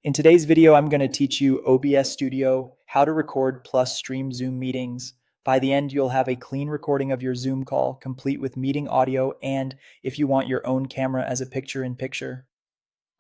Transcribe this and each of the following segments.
In today's video, I'm going to teach you OBS Studio, how to record plus stream Zoom meetings. By the end, you'll have a clean recording of your Zoom call, complete with meeting audio, and if you want your own camera as a picture-in-picture.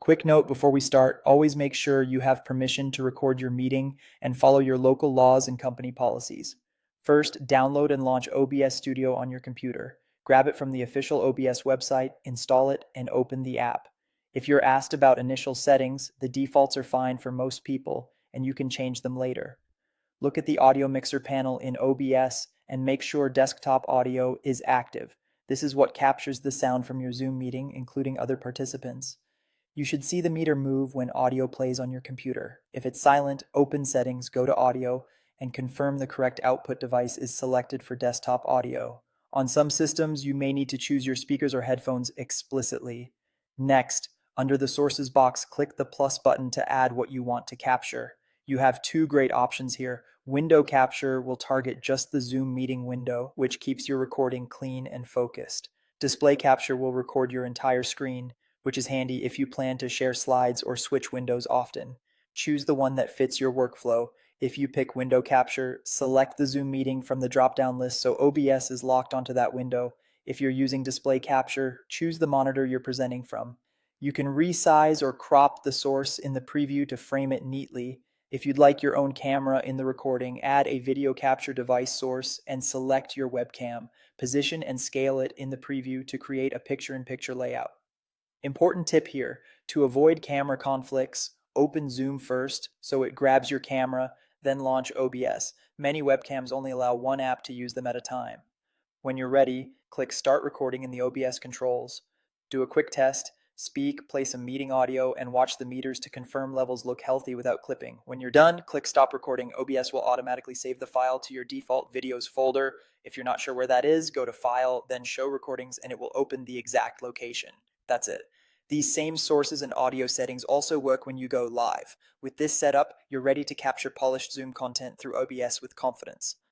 Quick note before we start, always make sure you have permission to record your meeting and follow your local laws and company policies. First, download and launch OBS Studio on your computer. Grab it from the official OBS website, install it, and open the app. If you're asked about initial settings, the defaults are fine for most people, and you can change them later. Look at the audio mixer panel in OBS and make sure desktop audio is active. This is what captures the sound from your Zoom meeting, including other participants. You should see the meter move when audio plays on your computer. If it's silent, open Settings, go to Audio, and confirm the correct output device is selected for desktop audio. On some systems, you may need to choose your speakers or headphones explicitly. Next, under the Sources box, click the plus button to add what you want to capture. You have two great options here. Window capture will target just the Zoom meeting window, which keeps your recording clean and focused. Display capture will record your entire screen, which is handy if you plan to share slides or switch windows often. Choose the one that fits your workflow. If you pick window capture, select the Zoom meeting from the drop-down list so OBS is locked onto that window. If you're using display capture, choose the monitor you're presenting from. You can resize or crop the source in the preview to frame it neatly. If you'd like your own camera in the recording, add a video capture device source and select your webcam. Position and scale it in the preview to create a picture-in-picture layout. Important tip here, to avoid camera conflicts, open Zoom first so it grabs your camera, then launch OBS. Many webcams only allow one app to use them at a time. When you're ready, click Start Recording in the OBS controls. Do a quick test, speak, play some meeting audio, and watch the meters to confirm levels look healthy without clipping. When you're done, click Stop Recording. OBS will automatically save the file to your default videos folder. If you're not sure where that is, go to File, then Show Recordings, and it will open the exact location. That's it. These same sources and audio settings also work when you go live. With this setup, you're ready to capture polished Zoom content through OBS with confidence.